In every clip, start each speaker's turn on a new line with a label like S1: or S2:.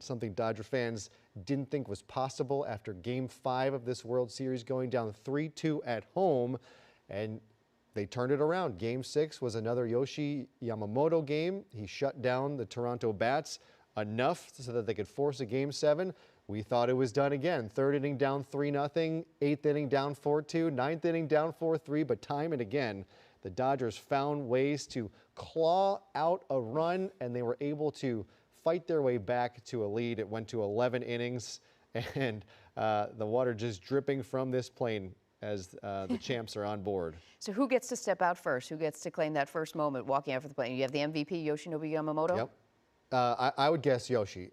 S1: something Dodger fans didn't think was possible after Game 5 of this World Series, going down 3-2 at home, and they turned it around. Game 6 was another Yoshi Yamamoto game. He shut down the Toronto Bats enough so that they could force a Game 7. We thought it was done again. Third inning down 3-0, eighth inning down 4-2, ninth inning down 4-3, but time and again, the Dodgers found ways to claw out a run, and they were able to fight their way back to a lead. It went to 11 innings, and the water just dripping from this plane as the champs are on board.
S2: So who gets to step out first? Who gets to claim that first moment walking out for the plane? You have the MVP, Yoshinobu Yamamoto?
S1: Yep. I would guess Yoshi,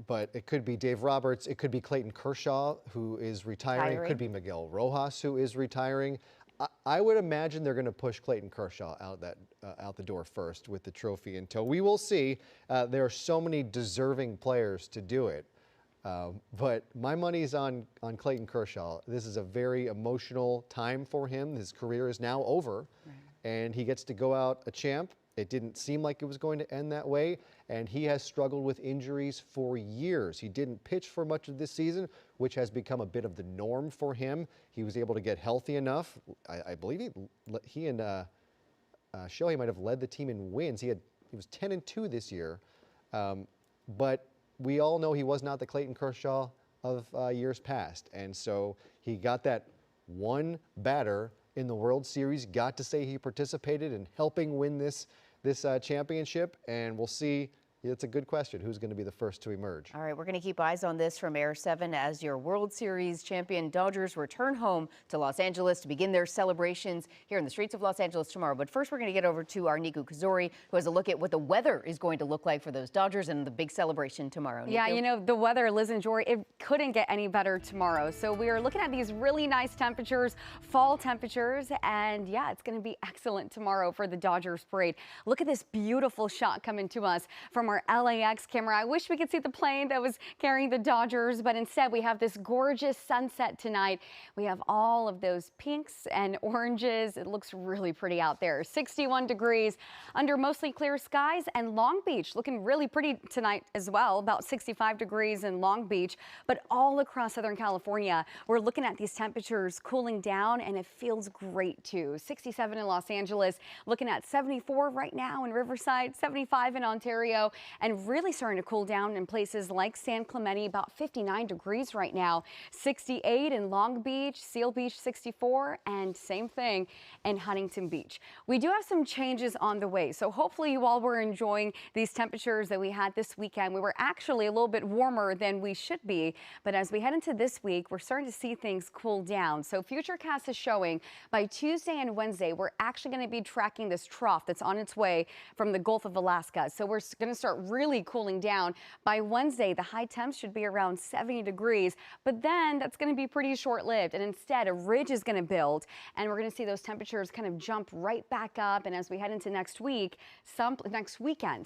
S1: but it could be Dave Roberts. It could be Clayton Kershaw, who is retiring. It could be Miguel Rojas, who is retiring. I would imagine they're going to push Clayton Kershaw out the door first with the trophy in tow. We will see. There are so many deserving players to do it. But my money's on Clayton Kershaw. This is a very emotional time for him. His career is now over, and he gets to go out a champ. It didn't seem like it was going to end that way, and he has struggled with injuries for years. He didn't pitch for much of this season, which has become a bit of the norm for him. He was able to get healthy enough. I believe he and Shohei might have led the team in wins. He was 10-2 this year, but we all know he was not the Clayton Kershaw of years past, and so he got that one batter in the World Series, got to say he participated in helping win this championship, and we'll see. It's a good question. Who's going to be the first to emerge? All
S2: right, we're going to keep eyes on this from Air 7 as your World Series champion Dodgers return home to Los Angeles to begin their celebrations here in the streets of Los Angeles tomorrow. But first, we're going to get over to our Niku Kazori, who has a look at what the weather is going to look like for those Dodgers and the big celebration tomorrow. Niku?
S3: Yeah, you know, the weather, Liz and Jory, it couldn't get any better tomorrow. So we are looking at these really nice temperatures, fall temperatures, and yeah, it's going to be excellent tomorrow for the Dodgers parade. Look at this beautiful shot coming to us from our LAX camera. I wish we could see the plane that was carrying the Dodgers, but instead we have this gorgeous sunset tonight. We have all of those pinks and oranges. It looks really pretty out there. 61 degrees under mostly clear skies, and Long Beach looking really pretty tonight as well, about 65 degrees in Long Beach. But all across Southern California, we're looking at these temperatures cooling down, and it feels great too. 67 in Los Angeles, looking at 74 right now in Riverside, 75 in Ontario, and really starting to cool down in places like San Clemente, about 59 degrees right now, 68 in Long Beach, Seal Beach 64, and same thing in Huntington Beach. We do have some changes on the way, so hopefully you all were enjoying these temperatures that we had this weekend. We were actually a little bit warmer than we should be, but as we head into this week, we're starting to see things cool down. So Futurecast is showing by Tuesday and Wednesday, we're actually going to be tracking this trough that's on its way from the Gulf of Alaska. So we're going to start really cooling down. By Wednesday, the high temps should be around 70 degrees, but then that's going to be pretty short-lived, and instead a ridge is going to build, and we're going to see those temperatures kind of jump right back up. And as we head into next weekend,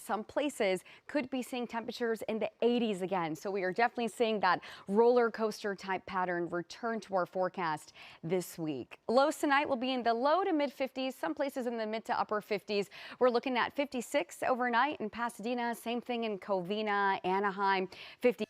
S3: some places could be seeing temperatures in the 80s again. So we are definitely seeing that roller coaster type pattern return to our forecast this week. Lows tonight will be in the low to mid 50s, some places in the mid to upper 50s. We're looking at 56 overnight in Pasadena, same thing in Covina, Anaheim, 50.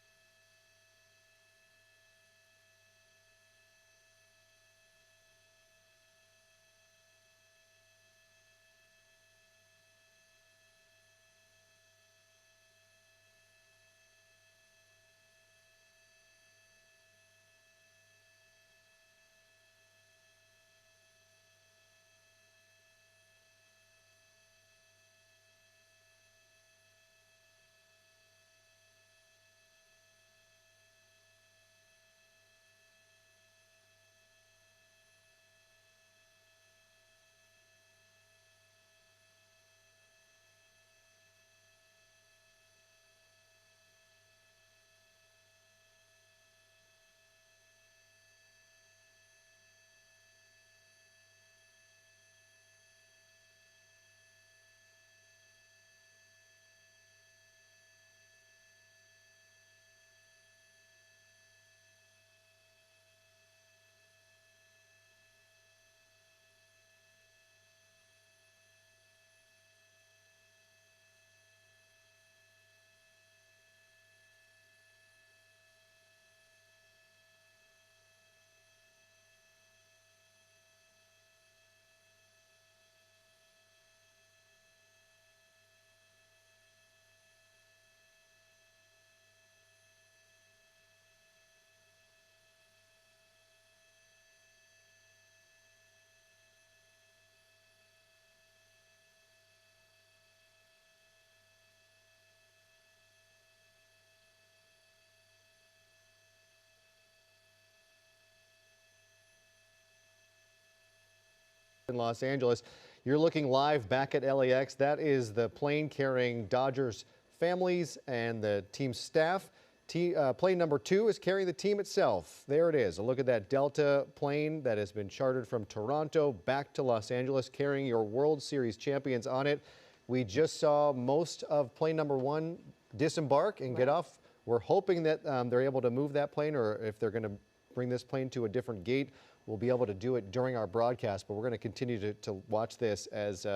S1: in Los Angeles. You're looking live back at LAX. That is the plane carrying Dodgers families and the team staff. Plane number 2 is carrying the team itself. There it is. A look at that Delta plane that has been chartered from Toronto back to Los Angeles, carrying your World Series champions on it. We just saw most of plane number 1 disembark and get off. We're hoping that they're able to move that plane, or if they're going to bring this plane to a different gate, we'll be able to do it during our broadcast. But we're going to continue to watch this as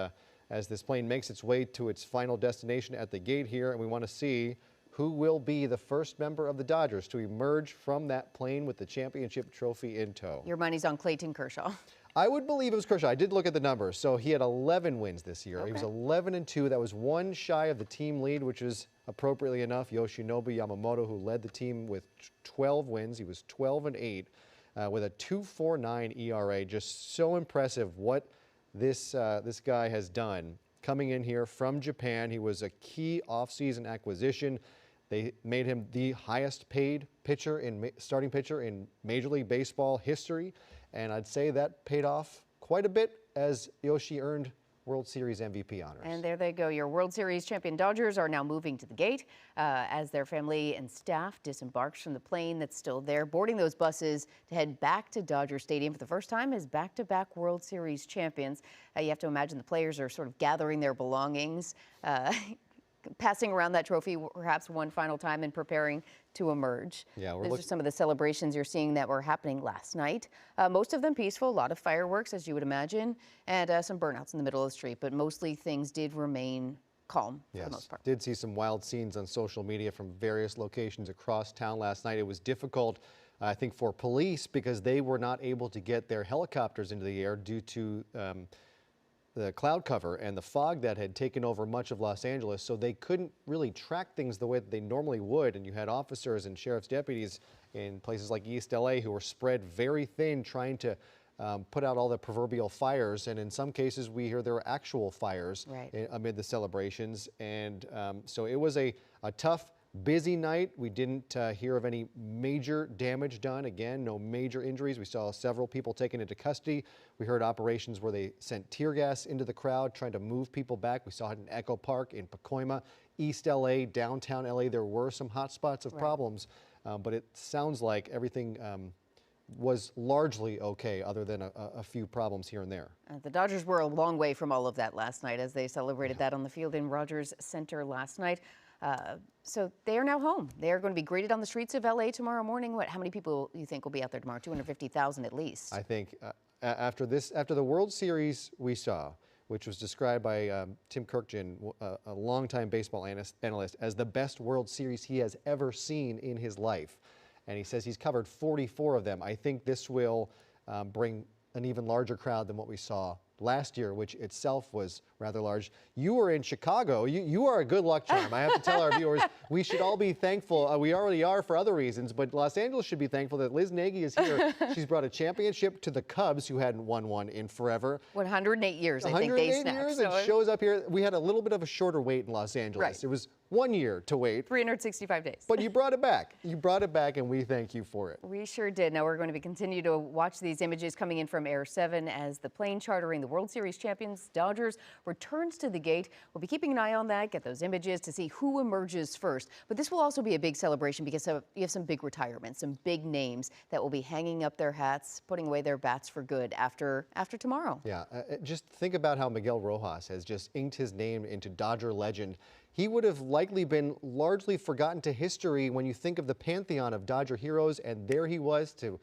S1: this plane makes its way to its final destination at the gate here, and we want to see who will be the first member of the Dodgers to emerge from that plane with the championship trophy in tow.
S2: Your money's on Clayton Kershaw.
S1: I would believe it was Kershaw. I did look at the numbers. So he had 11 wins this year. Okay. He was 11-2. That was 1 shy of the team lead, which is appropriately enough Yoshinobu Yamamoto, who led the team with 12 wins. He was 12-8 with a 2.49 ERA. Just so impressive what this guy has done. Coming in here from Japan, he was a key offseason acquisition. They made him the highest paid starting pitcher in Major League Baseball history. And I'd say that paid off quite a bit as Yoshi earned World Series MVP honors.
S2: And there they go. Your World Series champion Dodgers are now moving to the gate as their family and staff disembarks from the plane that's still there, boarding those buses to head back to Dodger Stadium for the first time as back-to-back World Series champions. You have to imagine the players are sort of gathering their belongings, passing around that trophy perhaps one final time and preparing to emerge.
S1: Yeah,
S2: These are some of the celebrations you're seeing that were happening last night. Most of them peaceful, a lot of fireworks, as you would imagine, and some burnouts in the middle of the street, but mostly things did remain calm for the most part.
S1: Did see some wild scenes on social media from various locations across town last night. It was difficult, I think, for police because they were not able to get their helicopters into the air due to the cloud cover and the fog that had taken over much of Los Angeles, so they couldn't really track things the way that they normally would. And you had officers and sheriff's deputies in places like East LA who were spread very thin trying to put out all the proverbial fires. And in some cases, we hear there were actual fires amid the celebrations. And so it was a tough, busy night. We didn't hear of any major damage done. Again, no major injuries. We saw several people taken into custody. We heard operations where they sent tear gas into the crowd, trying to move people back. We saw it in Echo Park, in Pacoima, East LA, downtown LA. There were some hot spots of problems, but it sounds like everything was largely okay, other than a few problems here and there.
S2: The Dodgers were a long way from all of that last night as they celebrated that on the field in Rogers Center last night. So they are now home. They are going to be greeted on the streets of LA tomorrow morning. How many people do you think will be out there tomorrow? 250,000 at least.
S1: I think after the World Series we saw, which was described by Tim Kirkjian, a longtime baseball analyst, as the best World Series he has ever seen in his life. And he says he's covered 44 of them. I think this will bring an even larger crowd than what we saw last year, which itself was rather large. You were in Chicago. You are a good luck charm. I have to tell our viewers, we should all be thankful. We already are for other reasons, but Los Angeles should be thankful that Liz Nagy is here. She's brought a championship to the Cubs, who hadn't won one in forever.
S2: 108 years, I think they snapped.
S1: 108 years, and shows up here. We had a little bit of a shorter wait in Los Angeles.
S2: Right.
S1: It was 1 year to wait.
S2: 365 days.
S1: But you brought it back. You brought it back, and we thank you for it.
S2: We sure did. Now we're going to continue to watch these images coming in from Air 7 as the plane chartering the World Series champions Dodgers returns to the gate. We'll be keeping an eye on that, get those images to see who emerges first. But this will also be a big celebration because you have some big retirements, some big names that will be hanging up their hats, putting away their bats for good after tomorrow.
S1: Yeah, just think about how Miguel Rojas has just inked his name into Dodger legend. He would have likely been largely forgotten to history when you think of the pantheon of Dodger heroes, and there he was to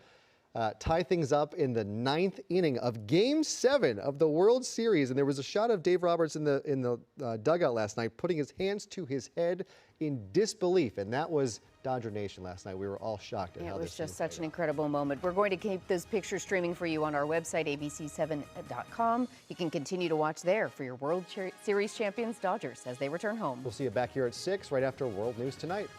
S1: tie things up in the 9th inning of Game 7 of the World Series. And there was a shot of Dave Roberts in the dugout last night, putting his hands to his head in disbelief. And that was Dodger Nation last night. We were all shocked at how this
S2: It was just such an incredible moment. We're going to keep those pictures streaming for you on our website, abc7.com. You can continue to watch there for your World Series champions Dodgers as they return home.
S1: We'll see you back here at 6 right after World News Tonight.